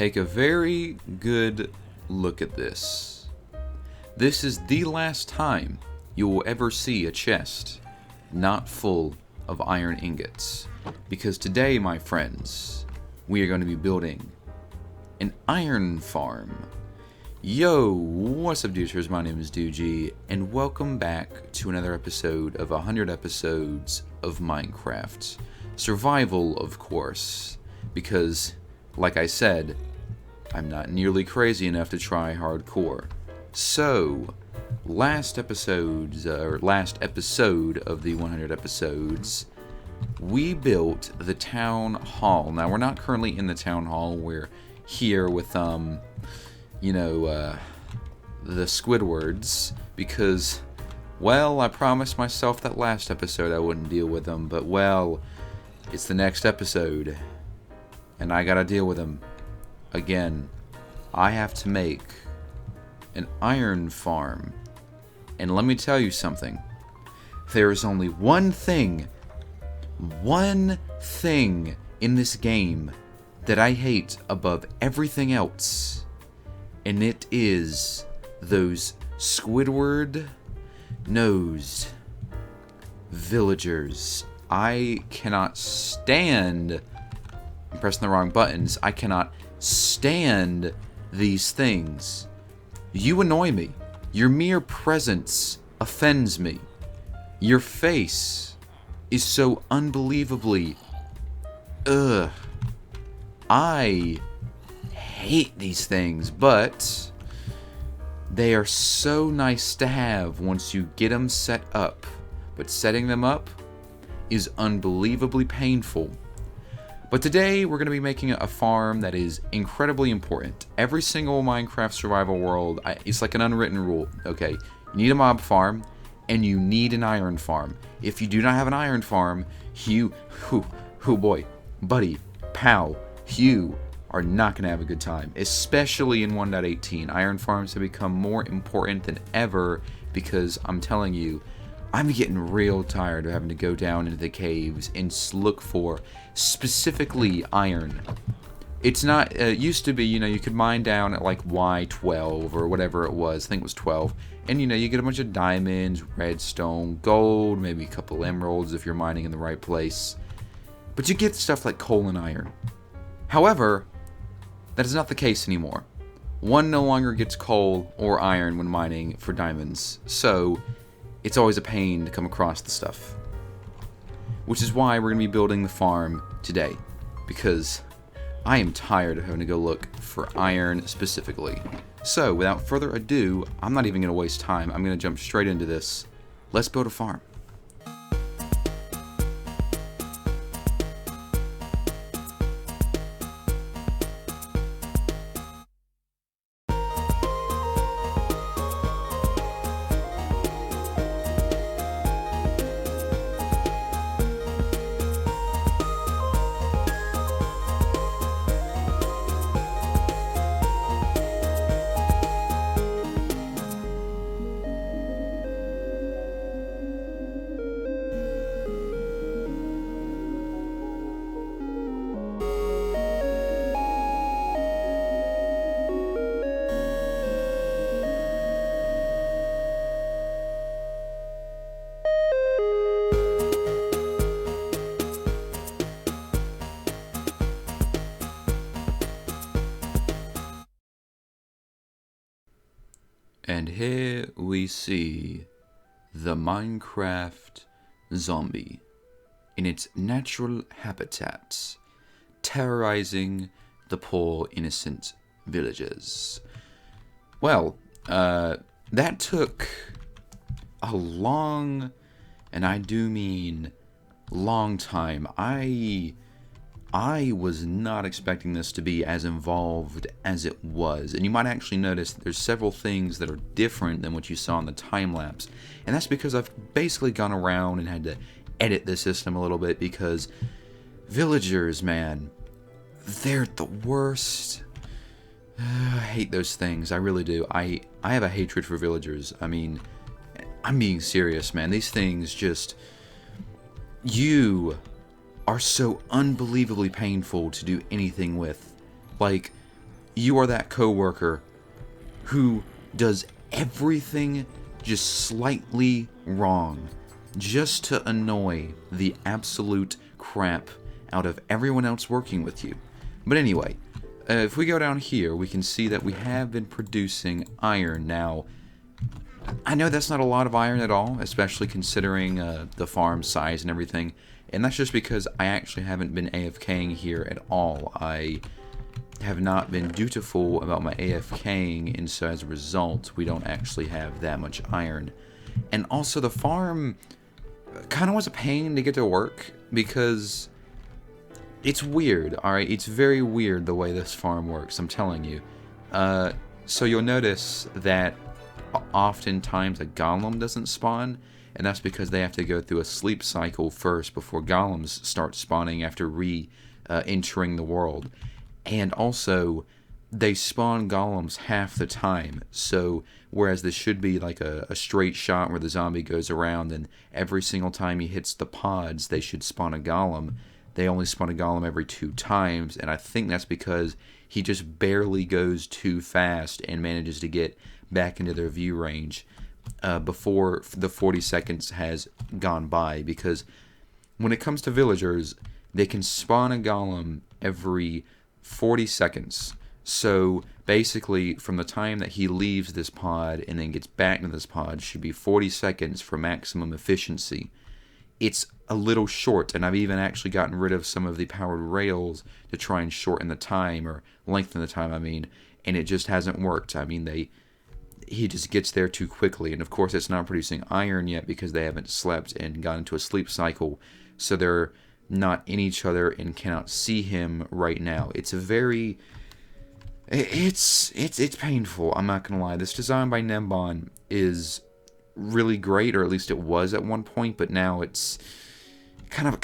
Take a very good look at this. This is the last time you will ever see a chest not full of iron ingots. Because today, my friends, we are going to be building an iron farm. Yo, what's up, dudes? My name is Doogie, and welcome back to another episode of 100 episodes of Minecraft. Survival, of course, because, like I said, I'm not nearly crazy enough to try hardcore. So, last episode of the 100 episodes, we built the town hall. Now, we're not currently in the town hall. We're here with, the Squidwards, because, well, I promised myself that last episode I wouldn't deal with them, but, well, it's the next episode, and I gotta deal with them. Again, I have to make an iron farm, and let me tell you something. There is only one thing in this game that I hate above everything else, and it is those Squidward-nosed villagers. I cannot stand... I'm pressing the wrong buttons. I cannot stand these things. You annoy me. Your mere presence offends me. Your face is so unbelievably... Ugh. I hate these things, but they are so nice to have once you get them set up. But setting them up is unbelievably painful. But today we're going to be making a farm that is incredibly important. Every single Minecraft survival world, it's like an unwritten rule, okay? You need a mob farm, and you need an iron farm. If you do not have an iron farm, buddy, pal, you are not going to have a good time. Especially in 1.18. Iron farms have become more important than ever because I'm telling you, I'm getting real tired of having to go down into the caves and look for specifically iron. It's not, it used to be, you could mine down at like Y12 or whatever it was, I think it was 12, and you get a bunch of diamonds, redstone, gold, maybe a couple emeralds if you're mining in the right place. But you get stuff like coal and iron. However, that is not the case anymore. One no longer gets coal or iron when mining for diamonds, so it's always a pain to come across the stuff. Which is why we're going to be building the farm today, because I am tired of having to go look for iron specifically. So, without further ado, I'm not even going to waste time. I'm going to jump straight into this. Let's build a farm. And here we see the Minecraft zombie in its natural habitat, terrorizing the poor innocent villagers. Well, that took a long, and I do mean long time. I was not expecting this to be as involved as it was. And you might actually notice that there's several things that are different than what you saw in the time-lapse. And that's because I've basically gone around and had to edit the system a little bit because villagers, man, they're the worst. I hate those things. I really do. I have a hatred for villagers. I mean, I'm being serious, man. These things just... You are so unbelievably painful to do anything with. Like, You are that coworker who does everything just slightly wrong, just to annoy the absolute crap out of everyone else working with you. But anyway, if we go down here, we can see that we have been producing iron. Now, I know that's not a lot of iron at all, especially considering the farm size and everything. And that's just because I actually haven't been AFKing here at all. I have not been dutiful about my AFKing, and so as a result, we don't actually have that much iron. And also, the farm kind of was a pain to get to work, because it's weird, alright? It's very weird the way this farm works, I'm telling you. So you'll notice that oftentimes a golem doesn't spawn, and that's because they have to go through a sleep cycle first before golems start spawning after re-entering the world. And also, they spawn golems half the time, so whereas this should be like a straight shot where the zombie goes around and every single time he hits the pods they should spawn a golem, they only spawn a golem every 2 times, and I think that's because he just barely goes too fast and manages to get back into their view range before the 40 seconds has gone by, because when it comes to villagers, they can spawn a golem every 40 seconds. So basically, from the time that he leaves this pod and then gets back into this pod should be 40 seconds for maximum efficiency. It's a little short, and I've even actually gotten rid of some of the powered rails to try and shorten the time, or lengthen the time, I mean, and it just hasn't worked. I mean, he just gets there too quickly, and of course it's not producing iron yet because they haven't slept and gone into a sleep cycle, so they're not in each other and cannot see him right now. It's a very... It's painful, I'm not gonna lie. This design by Nembon is really great, or at least it was at one point, but now it's kind of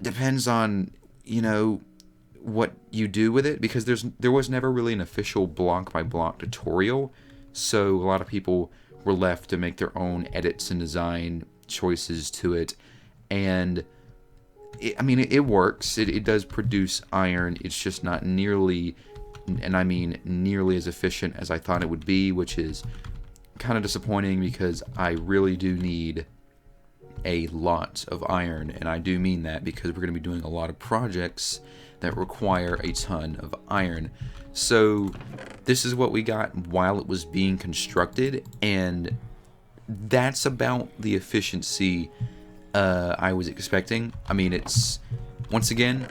depends on, you know, what you do with it, because there was never really an official block by block tutorial, so a lot of people were left to make their own edits and design choices to it, and it works. It does produce iron. It's just not nearly, and I mean nearly as efficient as I thought it would be, which is kind of disappointing because I really do need a lot of iron, and I do mean that because we're going to be doing a lot of projects that require a ton of iron. So this is what we got while it was being constructed, and that's about the efficiency I was expecting. I mean, it's, once again,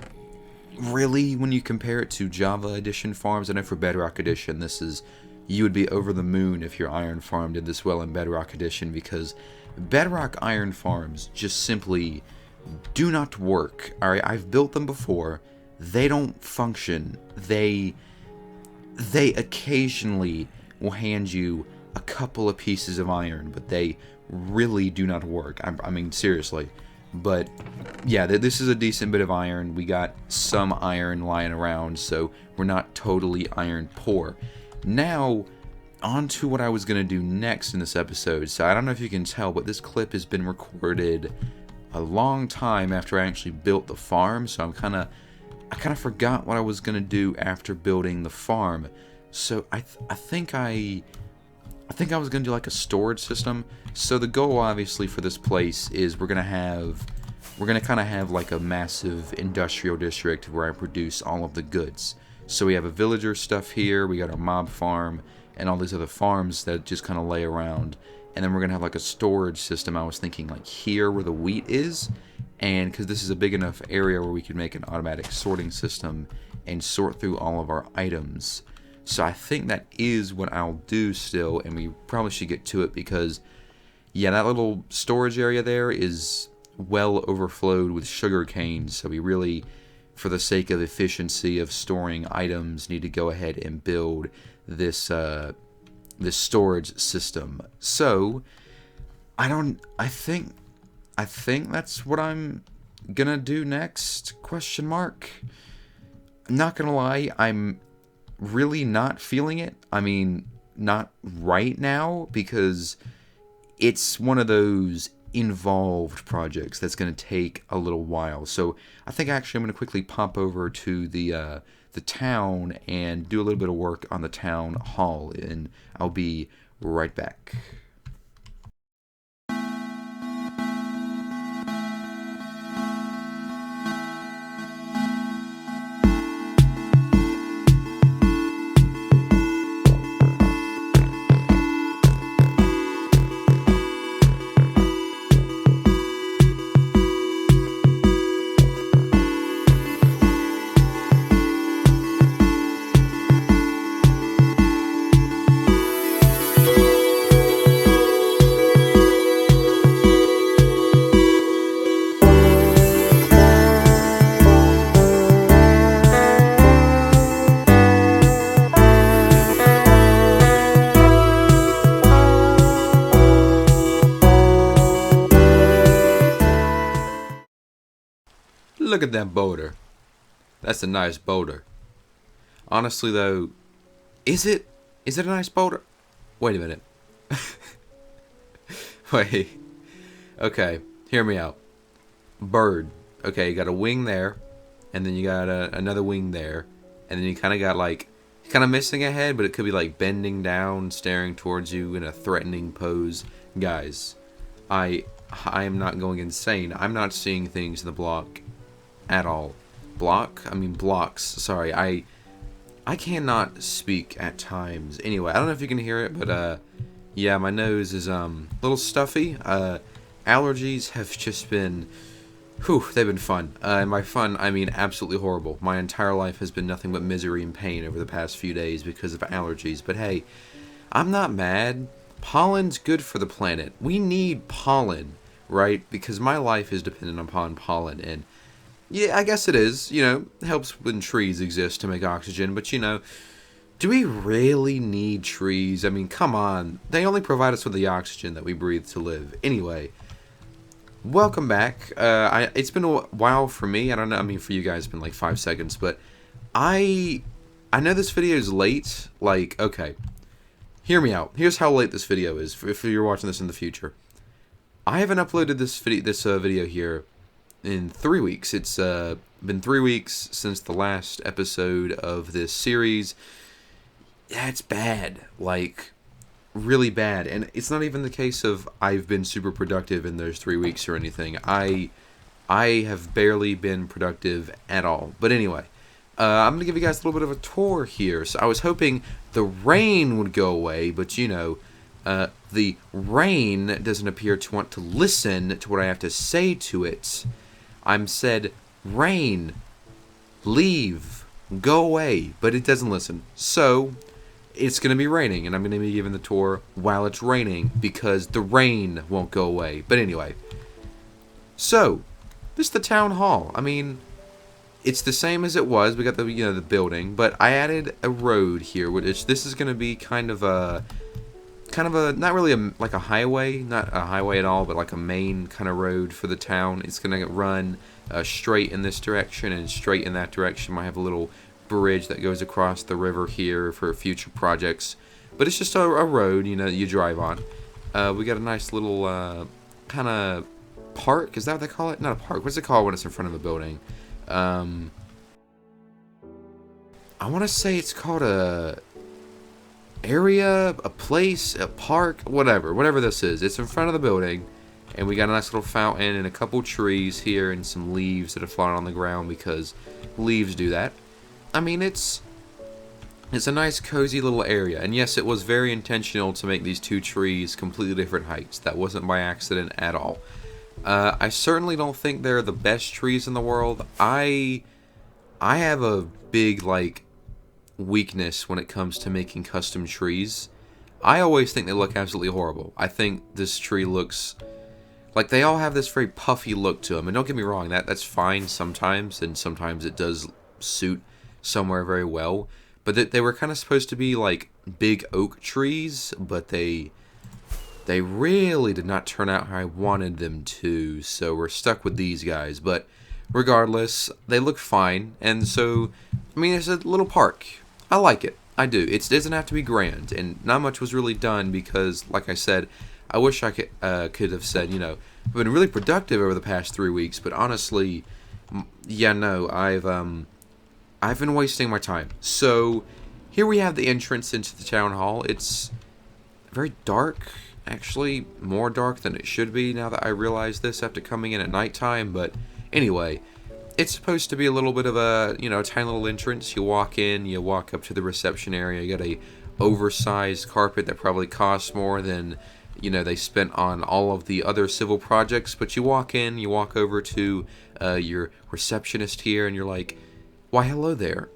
really, when you compare it to Java Edition farms, I know for Bedrock Edition, you would be over the moon if your iron farm did this well in Bedrock Edition, because Bedrock iron farms just simply do not work. Alright, I've built them before. They don't function. They occasionally will hand you a couple of pieces of iron, but they really do not work. I mean, seriously. But yeah, this is a decent bit of iron. We got some iron lying around, so we're not totally iron poor. Now, on to what I was going to do next in this episode. So I don't know if you can tell, but this clip has been recorded a long time after I actually built the farm, so I kind of forgot what I was going to do after building the farm. So I think I was going to do like a storage system. So the goal, obviously, for this place is we're going to kind of have like a massive industrial district where I produce all of the goods. So we have a villager stuff here, we got our mob farm, and all these other farms that just kind of lay around. And then we're going to have like a storage system, I was thinking, like here where the wheat is. And because this is a big enough area where we can make an automatic sorting system and sort through all of our items. So I think that is what I'll do still, and we probably should get to it because, yeah, that little storage area there is well overflowed with sugar cane, so we really, for the sake of efficiency of storing items, need to go ahead and build this this storage system. So I think that's what I'm gonna do next, question mark. I'm not gonna lie, I'm really not feeling it. I mean, not right now, because it's one of those involved projects that's going to take a little while. So I think actually I'm going to quickly pop over to the the town and do a little bit of work on the town hall, and I'll be right back. Look at that boulder. That's a nice boulder. Honestly, though, is it a nice boulder? Wait a minute. Wait. Okay, hear me out. Bird. Okay, you got a wing there, and then you got another wing there, and then you kind of got like, kind of missing a head, but it could be like bending down, staring towards you in a threatening pose. Guys, I am not going insane. I'm not seeing things in the block at all. Blocks. Sorry, I cannot speak at times. Anyway, I don't know if you can hear it, but yeah, my nose is a little stuffy. Allergies have just been, they've been fun. And by fun, I mean absolutely horrible. My entire life has been nothing but misery and pain over the past few days because of allergies. But hey, I'm not mad. Pollen's good for the planet. We need pollen, right? Because my life is dependent upon pollen, and yeah, I guess it is. It helps when trees exist to make oxygen, but do we really need trees? I mean, come on. They only provide us with the oxygen that we breathe to live. Anyway, welcome back. It's been a while for me. I don't know. I mean, for you guys, it's been like 5 seconds, but I know this video is late. Like, okay, hear me out. Here's how late this video is. If you're watching this in the future, I haven't uploaded this video here in 3 weeks. It's been 3 weeks since the last episode of this series. Yeah, it's bad. Like, really bad. And it's not even the case of I've been super productive in those 3 weeks or anything. I have barely been productive at all. But anyway, I'm going to give you guys a little bit of a tour here. So I was hoping the rain would go away, but the rain doesn't appear to want to listen to what I have to say to it. I'm said, rain, leave, go away, but it doesn't listen. So, it's going to be raining, and I'm going to be giving the tour while it's raining, because the rain won't go away. But anyway, so, this is the town hall. I mean, it's the same as it was. We got the, the building, but I added a road here, which this is going to be kind of a, not really like a highway, not a highway at all, but like a main kind of road for the town. It's going to run straight in this direction and straight in that direction. Might have a little bridge that goes across the river here for future projects. But it's just a road, that you drive on. We got a nice little kind of park. Is that what they call it? Not a park. What's it called when it's in front of a building? I want to say it's called a area, a place, a park, whatever this is. It's in front of the building, and we got a nice little fountain and a couple trees here and some leaves that have fallen on the ground because leaves do that. I mean, it's a nice cozy little area, and yes, it was very intentional to make these two trees completely different heights. That wasn't by accident at all. I certainly don't think they're the best trees in the world. I have a big weakness when it comes to making custom trees. I always think they look absolutely horrible. I think this tree looks like they all have this very puffy look to them. And don't get me wrong, that's fine sometimes, and sometimes it does suit somewhere very well. But they were kind of supposed to be like big oak trees, but they really did not turn out how I wanted them to. So we're stuck with these guys. But regardless, they look fine. And so, I mean, it's a little park. I like it. I do. It doesn't have to be grand, and not much was really done because, like I said, I wish I could have said, I've been really productive over the past 3 weeks, but honestly, yeah, no, I've been wasting my time. So, here we have the entrance into the town hall. It's very dark, actually, more dark than it should be now that I realize this after coming in at nighttime, but anyway, it's supposed to be a little bit of a, tiny little entrance. You walk in, you walk up to the reception area, you got a oversized carpet that probably costs more than, they spent on all of the other civil projects, but you walk in, you walk over to your receptionist here, and you're like, why, hello there,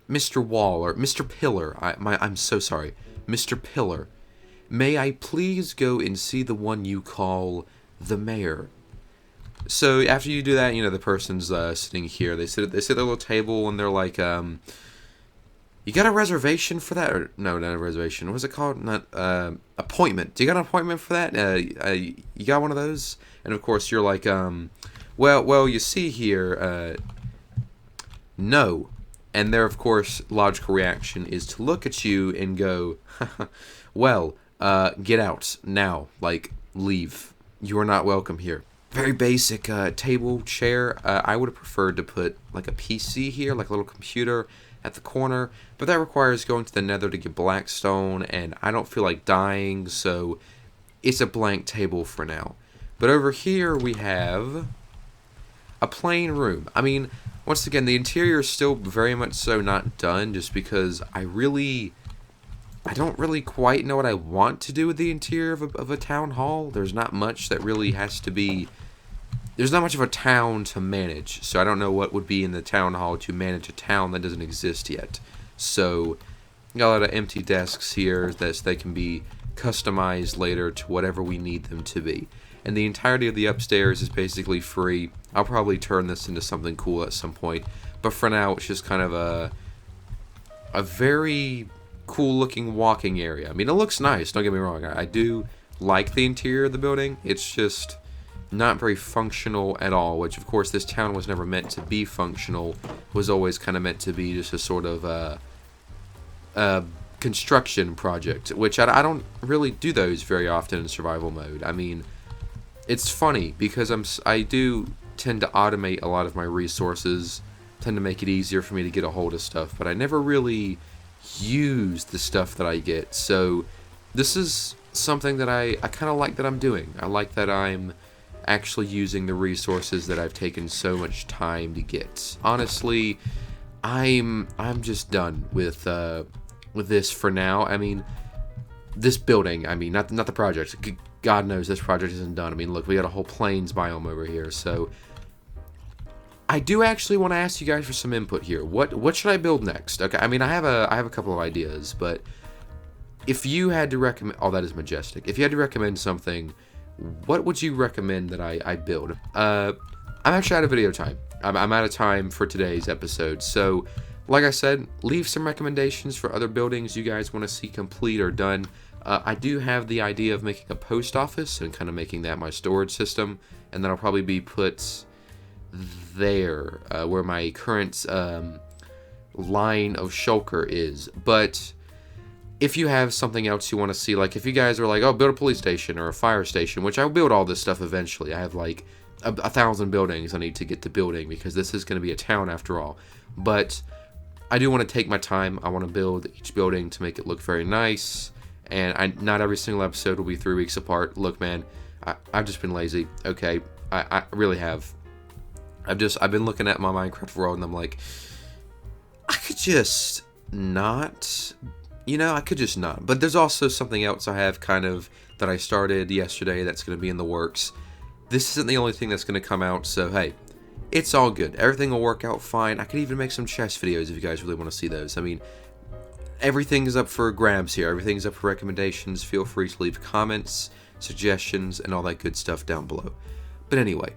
Mr. Wall, or Mr. Pillar, I'm so sorry, Mr. Pillar, may I please go and see the one you call the mayor? So after you do that, the person's sitting here, they sit at their little table, and they're like, you got a reservation for that? Or, no, not a reservation, what's it called? Not, appointment. Do you got an appointment for that? You got one of those? And of course you're like, well, you see here, no. And their, of course, logical reaction is to look at you and go, well, get out now. Like, leave. You are not welcome here. Very basic table, chair. I would have preferred to put like a PC here, like a little computer at the corner, but that requires going to the nether to get blackstone, and I don't feel like dying, so it's a blank table for now. But over here we have a plain room. I mean, once again, the interior is still very much so not done, just because I don't really quite know what I want to do with the interior of a town hall. There's not much that really has to be... There's not much of a town to manage, so I don't know what would be in the town hall to manage a town that doesn't exist yet. So, got a lot of empty desks here that they can be customized later to whatever we need them to be. And the entirety of the upstairs is basically free. I'll probably turn this into something cool at some point, but for now it's just kind of a very cool looking walking area. I mean, it looks nice, don't get me wrong. I do like the interior of the building. It's just not very functional at all, which of course this town was never meant to be functional. It was always kind of meant to be just a sort of construction project, which I don't really do those very often in survival mode. I mean, it's funny because I do tend to automate a lot of my resources, tend to make it easier for me to get a hold of stuff, but I never really use the stuff that I get. So this is something that I kind of like that I'm doing. I like that I'm actually using the resources that I've taken so much time to get. Honestly, I'm just done with this for now. I mean, this building, I mean, not the project. God knows this project isn't done. I mean, look, we got a whole plains biome over here. So I do actually want to ask you guys for some input here. What should I build next? Okay, I mean, I have a couple of ideas, but if you had to recommend, oh, that is majestic. If you had to recommend something, what would you recommend that I build? I'm actually out of video time. I'm out of time for today's episode. So, like I said, leave some recommendations for other buildings you guys want to see complete or done. I do have the idea of making a post office and kind of making that my storage system, and then I'll probably be put there where my current line of shulker is. But if you have something else you want to see, like if you guys are like, oh, build a police station or a fire station, which I'll build all this stuff eventually. I have like 1,000 buildings I need to get to building because this is going to be a town after all. But I do want to take my time. I want to build each building to make it look very nice. And not every single episode will be 3 weeks apart. Look, man, I've just been lazy. Okay, I really have. I've been looking at my Minecraft world and I'm like, I could just not... I could just not. But there's also something else I have kind of that I started yesterday that's going to be in the works. This isn't the only thing that's going to come out, so hey, it's all good. Everything will work out fine. I could even make some chess videos if you guys really want to see those. I mean, everything's up for grabs here. Everything's up for recommendations. Feel free to leave comments, suggestions, and all that good stuff down below. But anyway,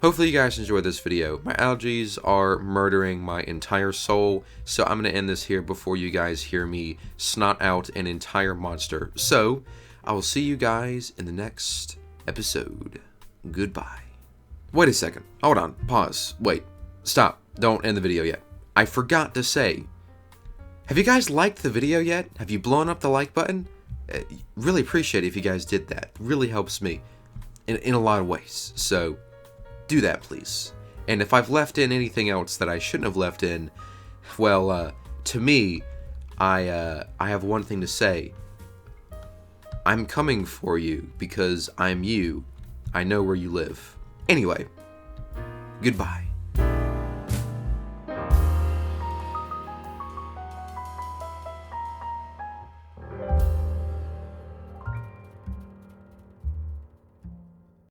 hopefully you guys enjoyed this video. My allergies are murdering my entire soul, so I'm going to end this here before you guys hear me snot out an entire monster. So, I will see you guys in the next episode. Goodbye. Wait a second. Hold on. Pause. Wait. Stop. Don't end the video yet. I forgot to say, have you guys liked the video yet? Have you blown up the like button? Really appreciate it if you guys did that. Really helps me in a lot of ways. So, do that, please. And if I've left in anything else that I shouldn't have left in, well, to me, I have one thing to say. I'm coming for you because I'm you. I know where you live. Anyway, goodbye.